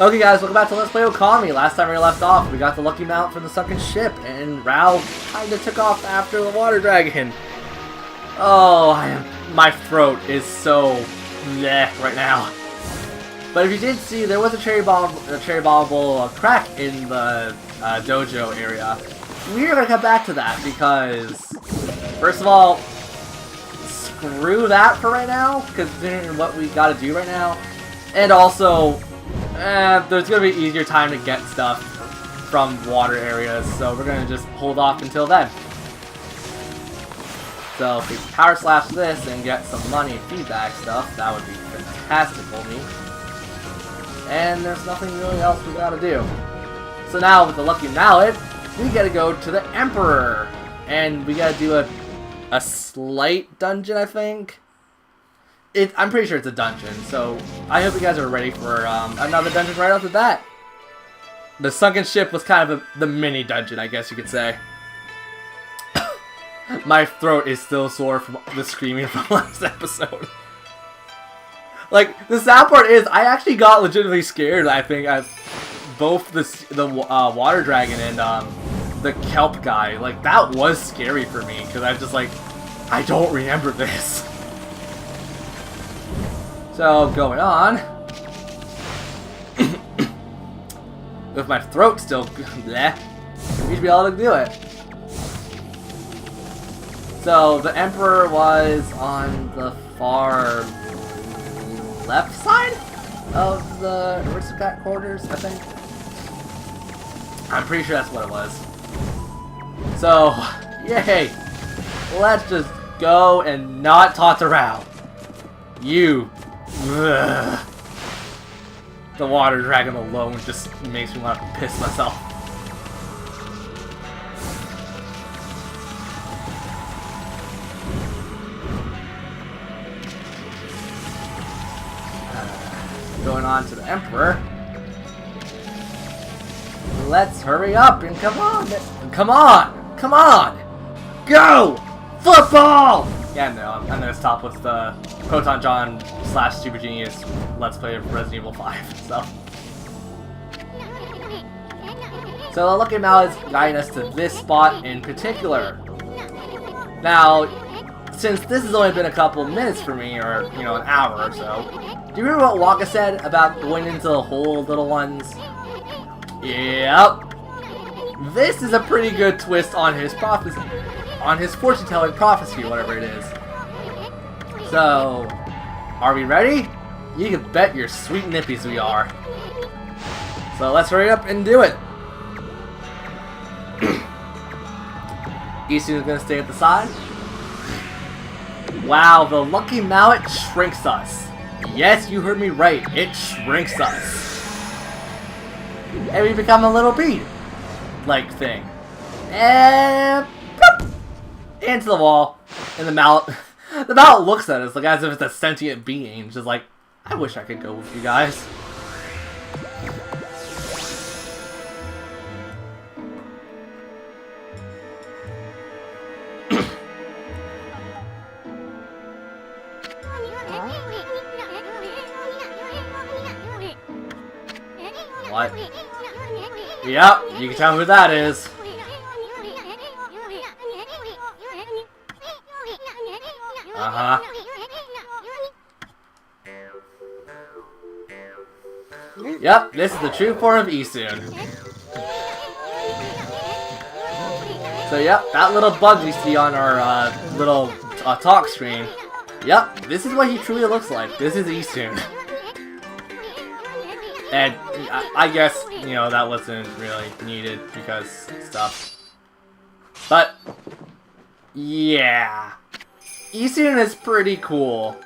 Okay guys, welcome back to Let's Play Okami. Last time we left off, we got the lucky mount from the sunken ship, and Rao kinda took off after the water dragon. Oh, my throat is so bleh right now. But if you did see, there was a cherry bombable crack in the dojo area. We're gonna come back to that because, first of all, screw that for right now, considering what we gotta do right now. And also, there's gonna be easier time to get stuff from water areas, so we're gonna just hold off until then. So if we power slash this and get some money and feedback stuff, that would be fantastic for me. And there's nothing really else we gotta do. So now with the lucky mallet, we gotta go to the Emperor, and we gotta do a slight dungeon, I think. I'm pretty sure it's a dungeon, so I hope you guys are ready for another dungeon right off the bat. The sunken ship was kind of the mini dungeon, I guess you could say. My throat is still sore from the screaming from last episode. Like, the sad part is, I actually got legitimately scared, I think, at both the water dragon and the kelp guy. Like, that was scary for me, because I'm just like, I don't remember this. So, going on, with my throat still bleh, we should be able to do it. So, the Emperor was on the far left side of the aristocrat quarters, I think. I'm pretty sure that's what it was. So, yay! Let's just go and not talk to Rao. You. Ugh. The water dragon alone just makes me want to piss myself. Going on to the Emperor. Let's hurry up and come on! Come on! Come on! Go! Football! Yeah, no, I'm gonna stop with the Proton John / Super Genius Let's Play of Resident Evil 5, so. So the lucky mallet's guiding us to this spot in particular. Now, since this has only been a couple minutes for me, or, you know, an hour or so, do you remember what Waka said about going into the hole, little ones? Yep. This is a pretty good twist on his prophecy. On his fortune-telling prophecy, whatever it is. So, are we ready? You can bet your sweet nippies we are. So let's hurry up and do it. Isun's gonna stay at the side. Wow, the lucky mallet shrinks us. Yes, you heard me right. It shrinks us. And we become a little bee-like thing. And poof, into the wall. And the mallet looks at us like as if it's a sentient being. Just like, I wish I could go with you guys. What? Yep, you can tell who that is. Uh-huh. Yep, this is the true form of Isun. So yep, that little bug we see on our little talk screen. Yep, this is what he truly looks like. This is Isun. And I guess, you know, that wasn't really needed because stuff. But, yeah. Isun is pretty cool.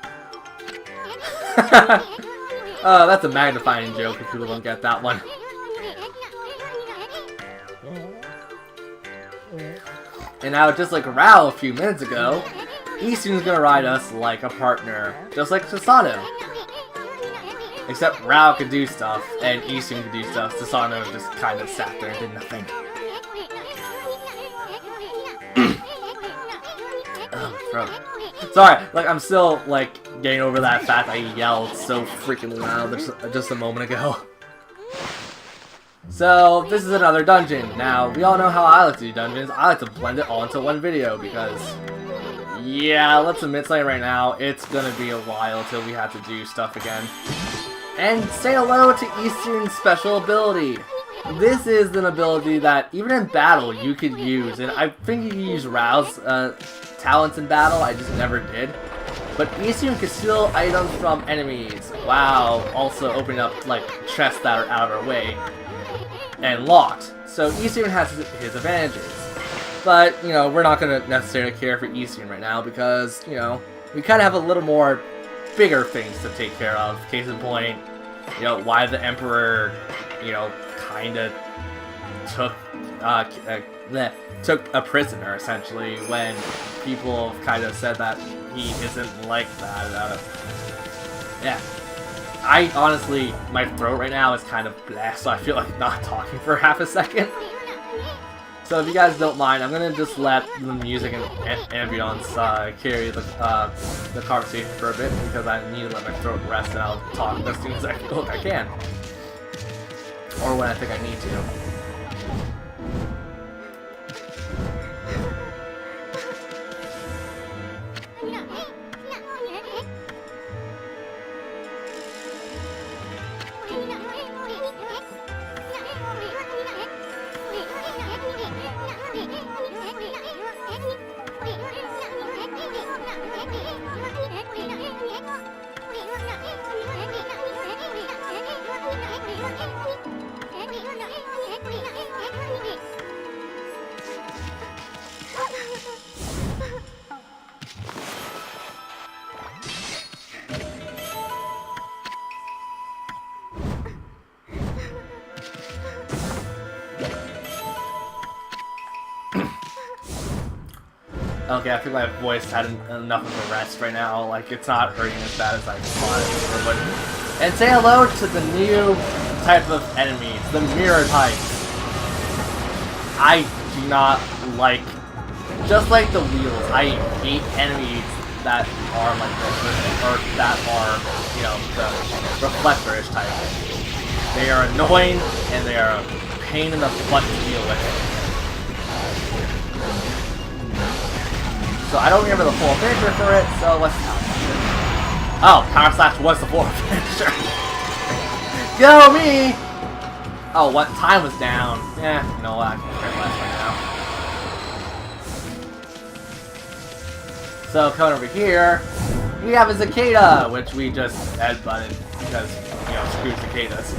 That's a magnifying joke if people don't get that one. And now, just like Rao a few minutes ago, Isun's gonna ride us like a partner, just like Sasano. Except Rao could do stuff, and Isun could do stuff. Sasano just kind of sat there and did nothing. Oh, throat. Sorry, like, I'm still, like, getting over that fact I yelled so freaking loud just a moment ago. So, this is another dungeon. Now, we all know how I like to do dungeons. I like to blend it all into one video because, yeah, let's admit something right now. It's gonna be a while till we have to do stuff again. And say hello to Eastern's special ability. This is an ability that, even in battle, you could use. And I think you can use Rao's talents in battle. I just never did. But Eastern can steal items from enemies, while also opening up, like, chests that are out of our way. And locked. So Eastern has his advantages. But, you know, we're not going to necessarily care for Eastern right now because, you know, we kind of have a little more bigger things to take care of. Case in point, you know, why the Emperor, you know, kind of took a prisoner, essentially, when people kind of said that he isn't like that. Yeah. I honestly, my throat right now is kind of blessed, so I feel like not talking for half a second. So if you guys don't mind, I'm gonna just let the music and ambience carry the conversation for a bit because I need to let my throat rest and I'll talk as soon as I feel like I can. Or when I think I need to. Okay, I think my voice had enough of a rest right now. Like, it's not hurting as bad as I thought it would. And say hello to the new type of enemies, the mirror types. I do not like, just like the wheels, I hate enemies that are like this, or that are, you know, the reflector-ish type. They are annoying, and they are a pain in the butt to deal with. So I don't remember the full finisher for it, so let's count it. Oh, Power Slash was the full finisher. Go me! Oh, what? Time was down. Yeah, you know what? I can care less right now. So coming over here, we have a cicada, which we just headbutted because, you know, screw cicadas.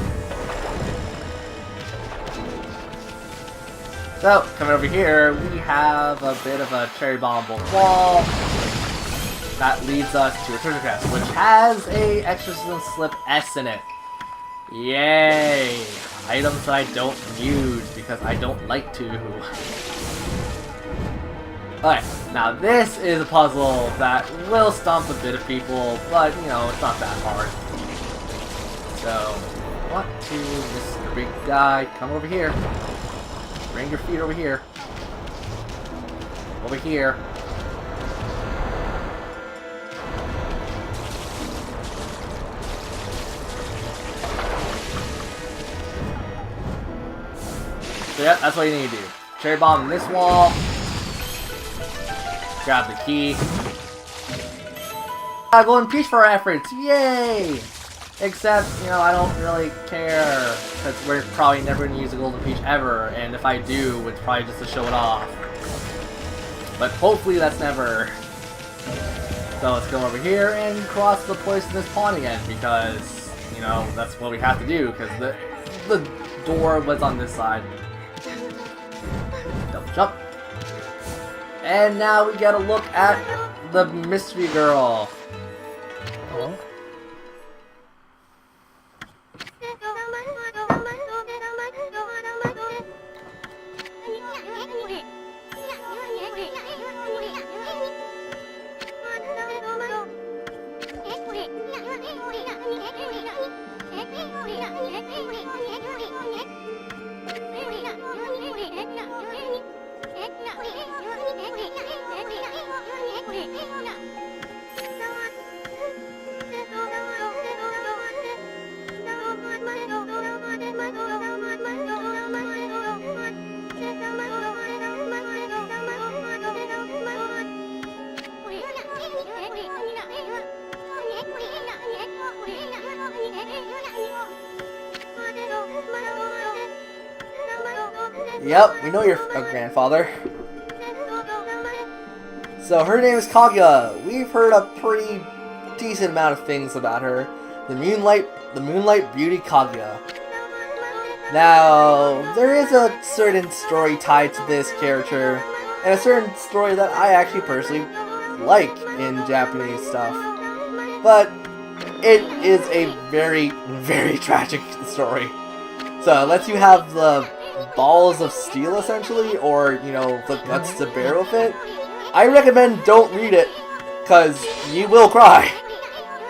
So, coming over here, we have a bit of a cherry bombable wall that leads us to a treasure chest, which has a exorcism slip S in it. Yay! Items that I don't use because I don't like to. Alright, now this is a puzzle that will stump a bit of people, but, you know, it's not that hard. So, what to Mr. Big Guy, come over here. Bring your feet over here. Over here. So yeah, that's what you need to do. Cherry bomb in this wall. Grab the key. Golden piece for our efforts. Yay! Except, you know, I don't really care, because we're probably never going to use a golden peach ever, and if I do, it's probably just to show it off. But hopefully that's never. So let's go over here and cross the poisonous pond again, because, you know, that's what we have to do, because the door was on this side. Double jump. And now we get a look at the mystery girl. Oh. Yep, we know your grandfather. So her name is Kaguya. We've heard a pretty decent amount of things about her. The Moonlight Beauty Kaguya. Now, there is a certain story tied to this character, and a certain story that I actually personally like in Japanese stuff. But it is a very, very tragic story. So it lets you have the balls of steel, essentially, or, you know, the guts to bear with it. I recommend don't read it, because you will cry.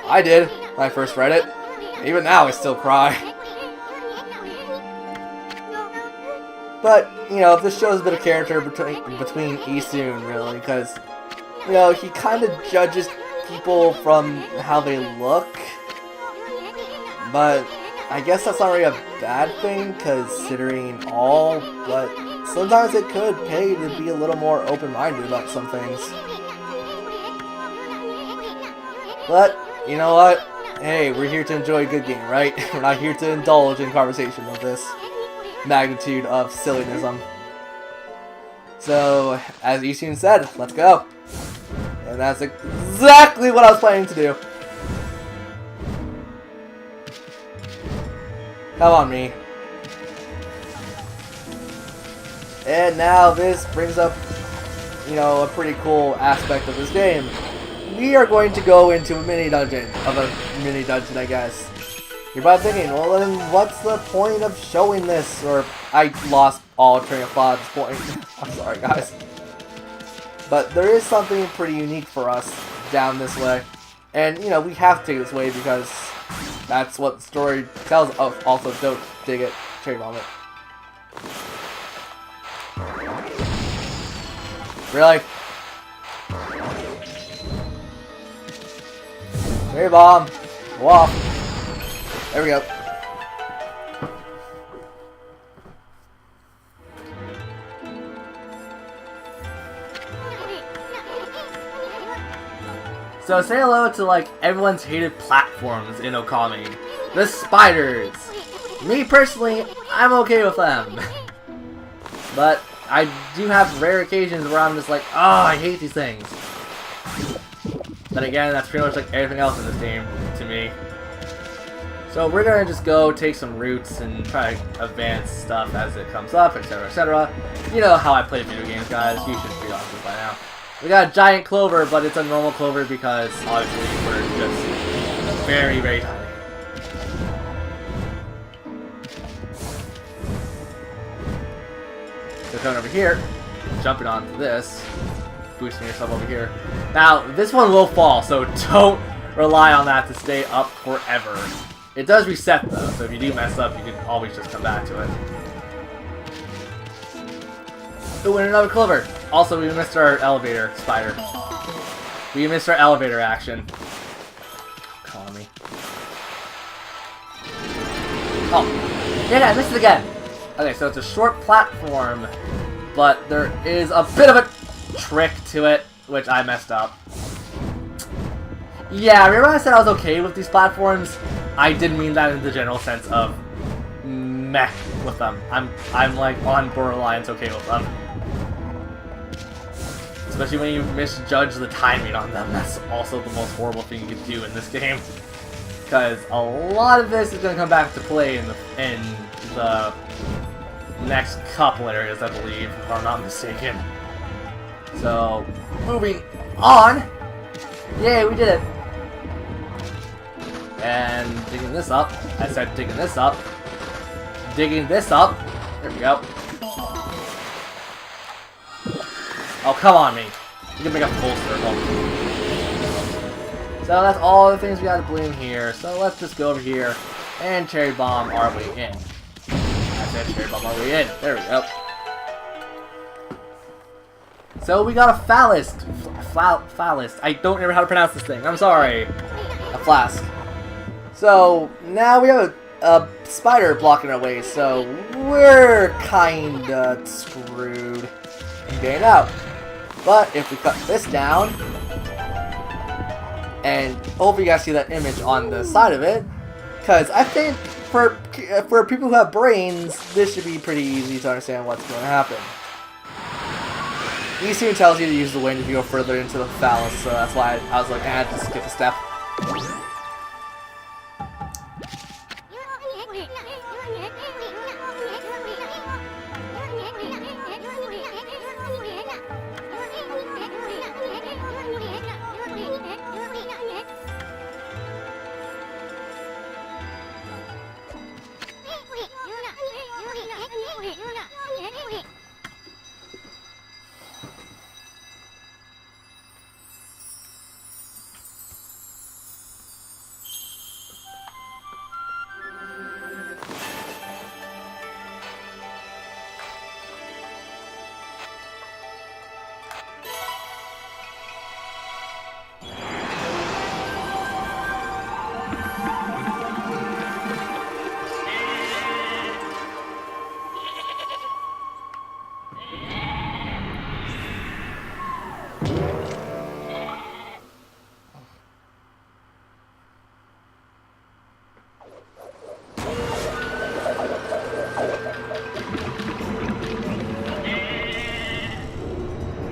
I did when I first read it. Even now I still cry. But, you know, this shows a bit of character between Isun, really, because, you know, he kind of judges people from how they look. But I guess that's not really a bad thing, considering all, but sometimes it could pay to be a little more open-minded about some things. But, you know what? Hey, we're here to enjoy a good game, right? We're not here to indulge in conversation of this magnitude of silliness. So, as Isun said, let's go. And that's exactly what I was planning to do. Come on, me. And now this brings up, you know, a pretty cool aspect of this game. We are going to go into a mini dungeon, I guess. You're probably thinking, well then what's the point of showing this? Or, I lost all train of thought at this point. I'm sorry guys. But there is something pretty unique for us down this way. And, you know, we have to take this way because that's what the story tells us. Also, don't dig it. Cherry bomb it. Really? Cherry bomb. Go off. There we go. So say hello to like everyone's hated platforms in Okami. The spiders. Me personally, I'm okay with them. But I do have rare occasions where I'm just like, oh, I hate these things. Then again, that's pretty much like everything else in this game to me. So we're gonna just go take some routes and try to advance stuff as it comes up, etc., etc. You know how I play video games, guys. You should be on this by now. We got a giant clover, but it's a normal clover because obviously we're just very, very tiny. So coming over here, jumping onto this, boosting yourself over here. Now, this one will fall, so don't rely on that to stay up forever. It does reset though, so if you do mess up, you can always just come back to it. Ooh, and another clover. Also, we missed our elevator spider. We missed our elevator action. Call me. Oh, yeah, I missed it again. Okay, so it's a short platform, but there is a bit of a trick to it, which I messed up. Yeah, remember I said I was okay with these platforms? I didn't mean that in the general sense of meh with them. I'm like on borderlines okay with them. Especially when you misjudge the timing on them. That's also the most horrible thing you can do in this game. Because a lot of this is going to come back to play in the next couple areas, I believe, if I'm not mistaken. So, moving on. Yay, we did it. And digging this up. I said digging this up. Digging this up. There we go. Oh, come on, me. You can make a full circle. So that's all the things we gotta bloom here. So let's just go over here and cherry bomb our way in. I said cherry bomb our way in. There we go. So we got a phallus. Phallus. I don't remember how to pronounce this thing. I'm sorry. A flask. So now we have a spider blocking our way. So we're kinda screwed in getting out. But if we cut this down, and hopefully you guys see that image on the side of it, Because I think for people who have brains, this should be pretty easy to understand what's going to happen. E-Student tells you to use the wind if you go further into the phallus, so that's why I was like, I had to skip a step.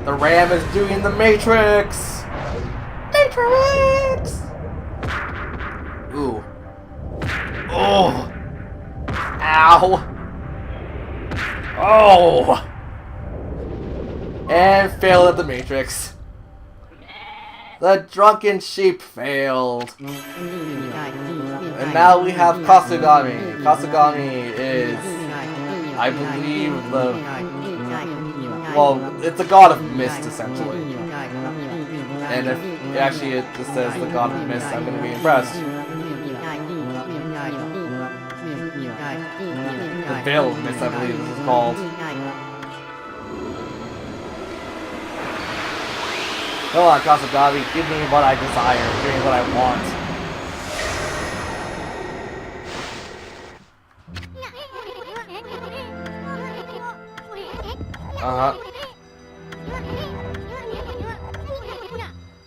The ram is doing the Matrix! Matrix! Ooh. Oh! Ow! Oh! And failed at the Matrix. The drunken sheep failed. And now we have Kasugami. Kasugami is, I believe, well, it's a god of mist, essentially. And if actually it just says the god of mist, I'm going to be impressed. The Veil of Mist, I believe this is called. Come on, Kasugami, give me what I desire, give me what I want.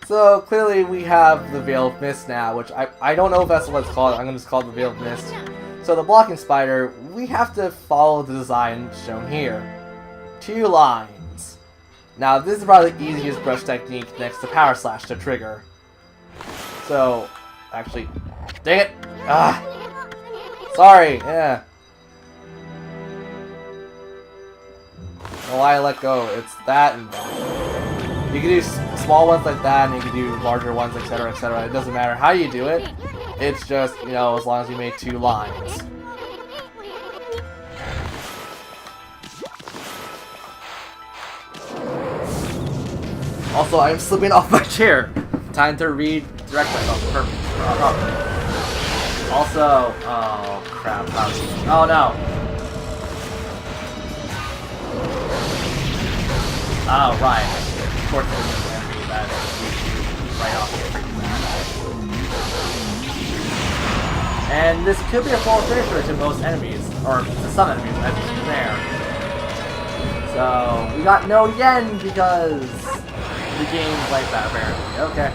So clearly we have the Veil of Mist now, which I don't know if that's what it's called. I'm going to just call it the Veil of Mist. So the blocking spider, we have to follow the design shown here. 2 lines. Now this is probably the easiest brush technique next to Power Slash to trigger. So, actually, dang it! Ah! Sorry, yeah. Why I let go? It's that and that. You can do small ones like that, and you can do larger ones, etc., etc. It doesn't matter how you do it. It's just, you know, as long as you make 2 lines. Also, I'm slipping off my chair. Time to redirect myself. Perfect. Also, oh crap. Oh no. Oh, right. Of course, there's an enemy that is right off here. And this could be a full finisher to most enemies, or to some enemies, as you see there. So, we got no yen because the game's like that, apparently. Okay.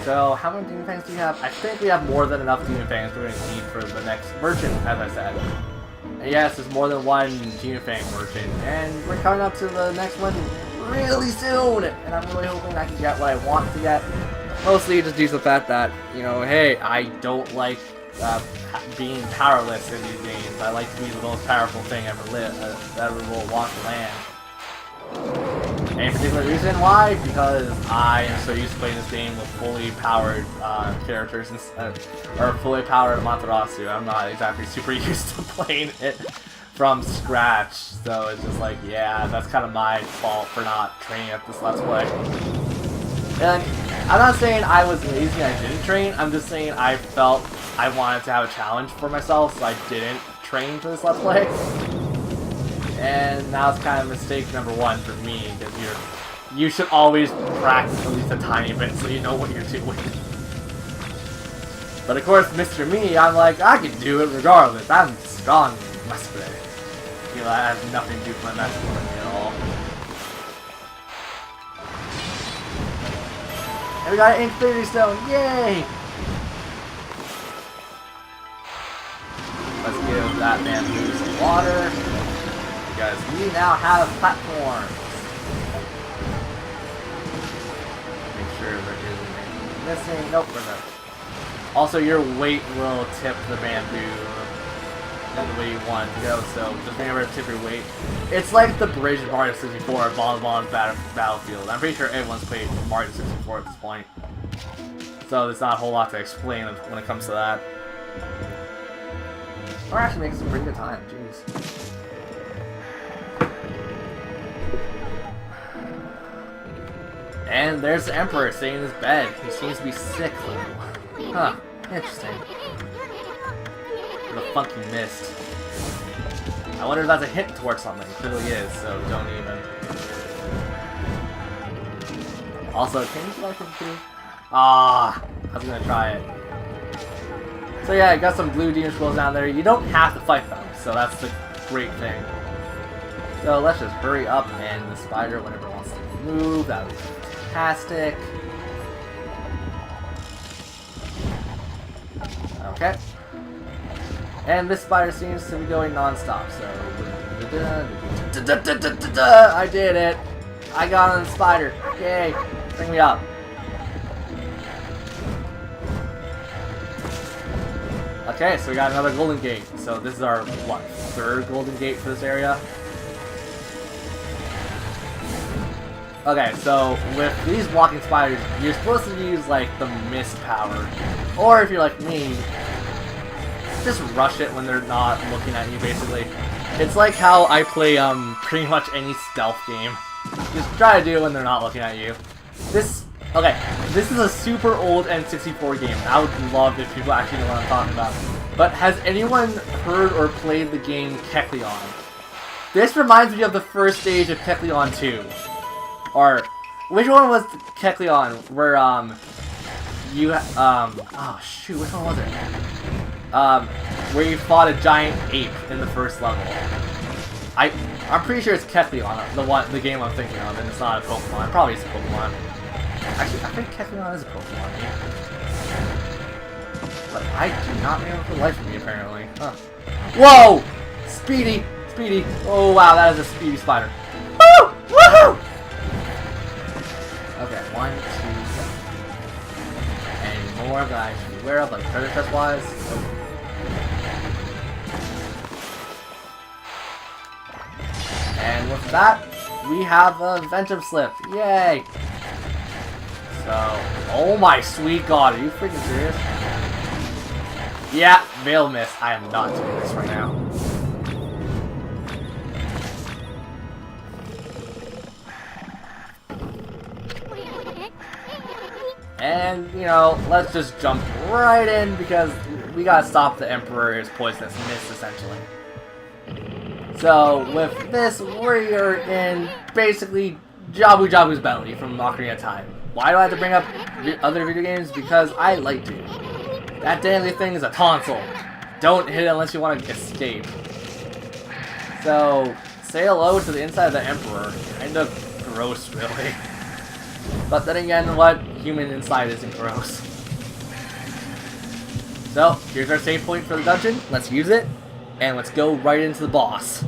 So, how many Demon Fangs do we have? I think we have more than enough Demon Fangs we're going to need for the next merchant, as I said. And yes, there's more than one Demon Fang merchant, and we're coming up to the next one really soon! And I'm really hoping I can get what I want to get. Mostly just due to the fact that, you know, hey, I don't like being powerless in these games. I like to be the most powerful thing ever will walk the land. Any particular reason why? Because I am so used to playing this game with fully powered characters, or fully powered Amaterasu. I'm not exactly super used to playing it from scratch, so it's just like, yeah, that's kind of my fault for not training at this Let's Play. And I'm not saying I was lazy and I didn't train, I'm just saying I felt I wanted to have a challenge for myself, so I didn't train for this Let's Play. And now it's kind of mistake number 1 for me, because you should always practice at least a tiny bit so you know what you're doing. But of course, Mr. Me, I'm like, I can do it regardless. I'm strong and muscular. You know, that has nothing to do with my masculinity at all. And we got an Infinity Stone, yay! that bamboo some water. Because we now have platforms. Make sure there isn't anything missing. Nope, we're not. Also, your weight will tip the bamboo in the way you want it to go, so just remember to tip your weight. It's like the bridge in Mario 64 at Bon Battlefield. I'm pretty sure everyone's played Mario 64 at this point. So there's not a whole lot to explain when it comes to that. We're actually making some pretty good time, jeez. And there's the Emperor sitting in his bed. He seems to be sick a little. Huh, interesting. The funky mist. I wonder if that's a hint towards something. It clearly is, so don't even. Also, can you select from 2? Ah, I was gonna try it. So yeah, I got some blue demon squirrels down there. You don't have to fight them, so that's the great thing. So let's just hurry up and the spider, whenever it wants to move, that would be fantastic. Okay. And this spider seems to be going non-stop, so... I did it! I got on the spider! Yay! Bring me up. Okay, so we got another golden gate. So this is our, what, 3rd golden gate for this area? Okay, so with these walking spiders, you're supposed to use, like, the mist power. Or if you're like me, just rush it when they're not looking at you, basically. It's like how I play, pretty much any stealth game. Just try to do it when they're not looking at you. Okay, this is a super old N64 game. I would love if people actually know what I'm talking about. But has anyone heard or played the game Kecleon? This reminds me of the first stage of Kecleon 2. Or, which one was Kecleon? Where, oh shoot, which one was it? Where you fought a giant ape in the first level. I'm pretty sure it's Kecleon, the game I'm thinking of, and it's not a Pokemon. It probably is a Pokemon. Actually, I think Kecleon is a Pokemon. But I do not remember for the life of me, apparently. Huh. Whoa! Speedy! Speedy! Oh wow, that is a speedy spider. Woo! Woohoo! Okay, 1, 2, 3. Any more that I should be aware of, like treasure chest wise? Oh. And with that, we have a Venture Slip. Yay! So, oh my sweet god, are you freaking serious? Yeah, Veil Mist. I am not doing this right now. And, you know, let's just jump right in because we gotta stop the Emperor's poisonous mist, essentially. So, with this, we're in basically Jabu Jabu's belly from Ocarina of Time. Why do I have to bring up other video games? Because I like to. That deadly thing is a tonsil. Don't hit it unless you want to escape. So, say hello to the inside of the Emperor. Kind of gross, really. But then again, what? Human inside isn't gross. So, here's our save point for the dungeon. Let's use it. And let's go right into the boss.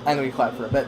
I'm gonna be quiet for a bit.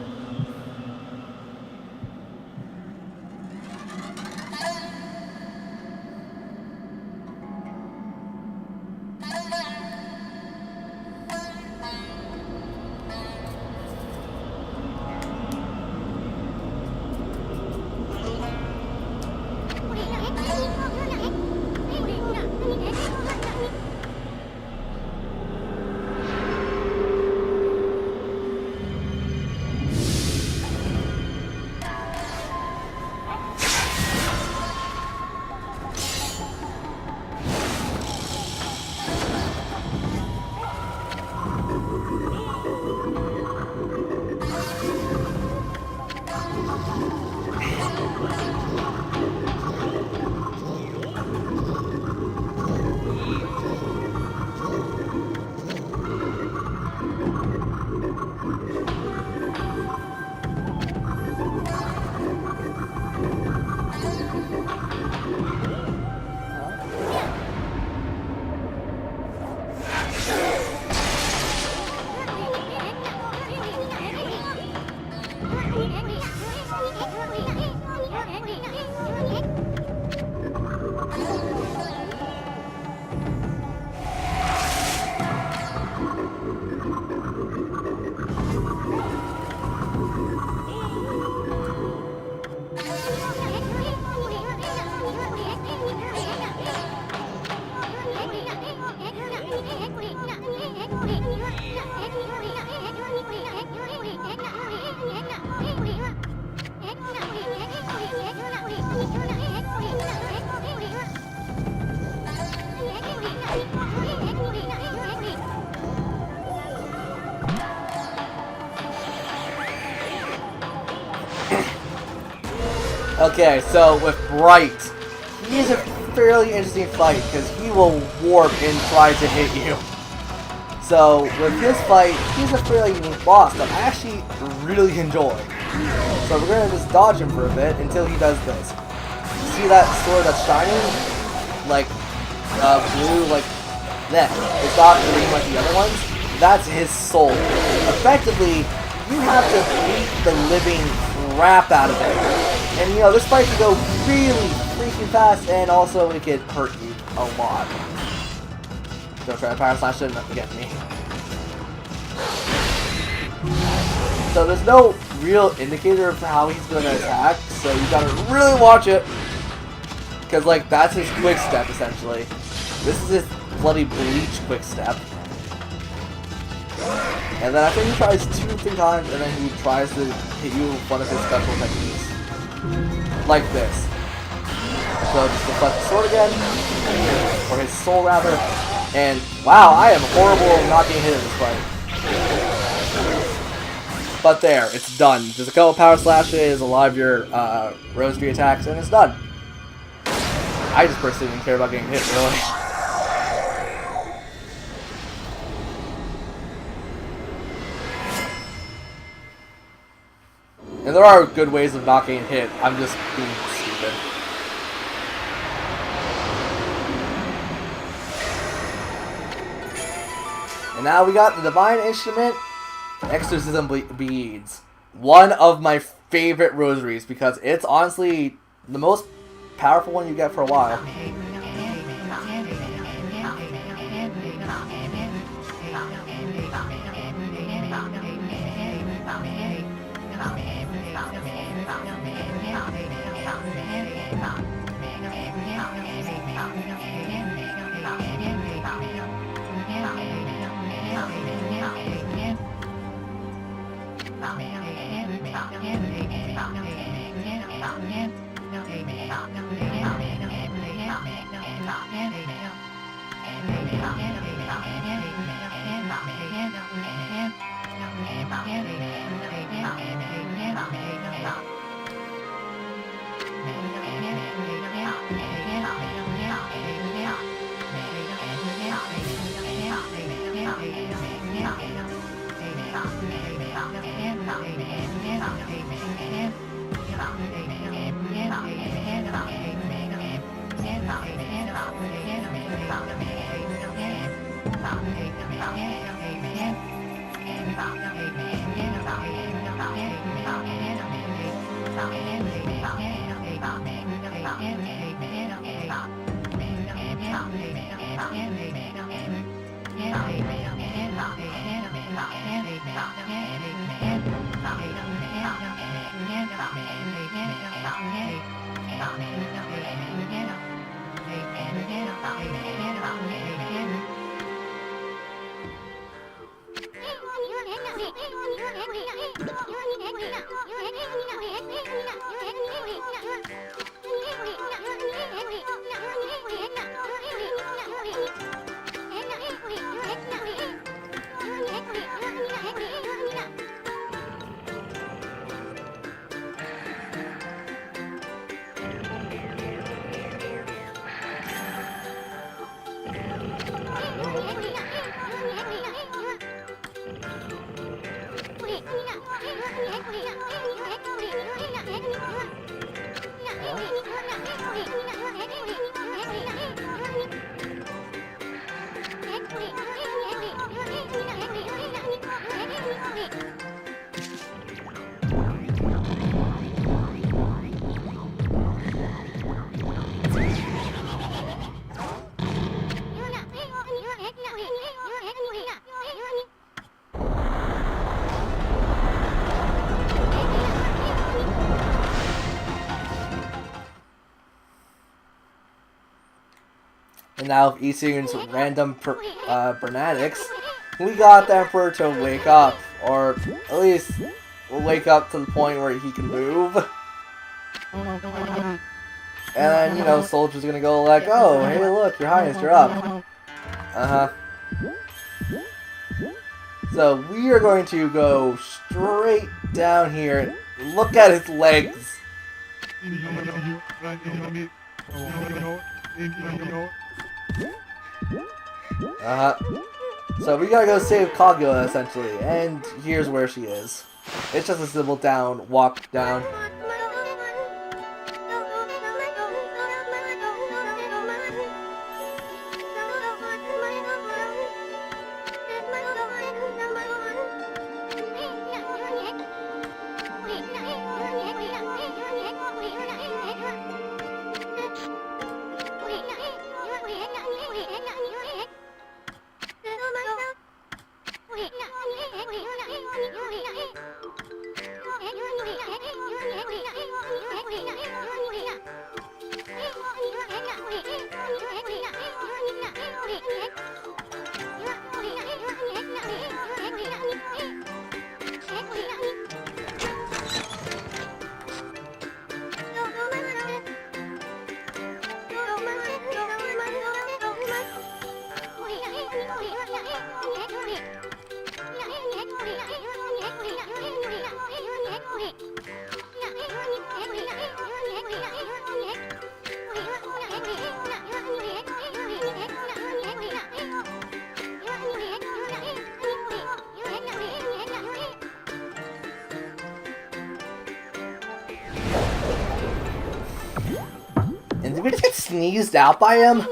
Okay, so with Bright, he's a fairly interesting fight because he will warp and try to hit you. So with his fight, he's a fairly unique boss that I actually really enjoy. So we're gonna just dodge him for a bit until he does this. See that sword that's shining? Like blue, like that. It's not green like the other ones. That's his soul. Effectively, you have to beat the living crap out of it. And you know, this fight can go really freaking fast, and also it can hurt you a lot. Don't try to power slash it and get me. So there's no real indicator of how he's going to attack, so you gotta really watch it. Because, like, that's his quick step, essentially. This is his bloody bleach quick step. And then I think he tries 2-3 times, and then he tries to hit you with one of his special techniques. Like this. So just deflect the sword again, or his soul rather, and wow, I am horrible at not being hit in this fight. But there, it's done. Just a couple power slashes, a lot of your rosary attacks, and it's done. I just personally didn't care about getting hit, really. And there are good ways of not getting hit. I'm just being stupid. And now we got the Divine Instrument, Exorcism Beads. One of my favorite rosaries because it's honestly the most powerful one you get for a while. And now with Ising's random Bernatics, we got the Emperor to wake up, or at least wake up to the point where he can move. And then, you know, Soldier's gonna go like, oh, hey look, your highness, you're up. So we are going to go straight down here and look at his legs. So we gotta go save Kaguya, essentially, and here's where she is. It's just a simple walk down. And did we just get sneezed out by him?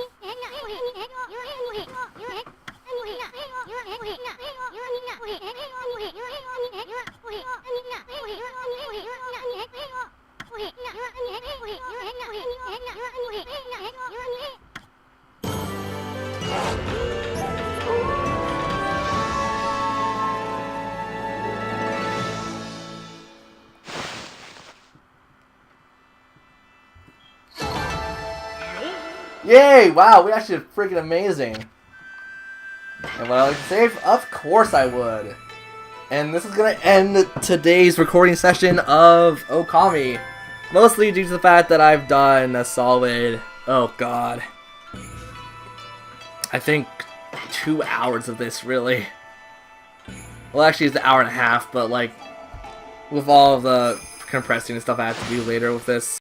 Yay! Wow, we actually did freaking amazing. And would I like to save? Of course I would. And this is gonna end today's recording session of Okami. Mostly due to the fact that I've done a solid, oh god, I think 2 hours of this, really. Well, actually it's an hour and a half, but like, with all of the compressing and stuff I have to do later with this.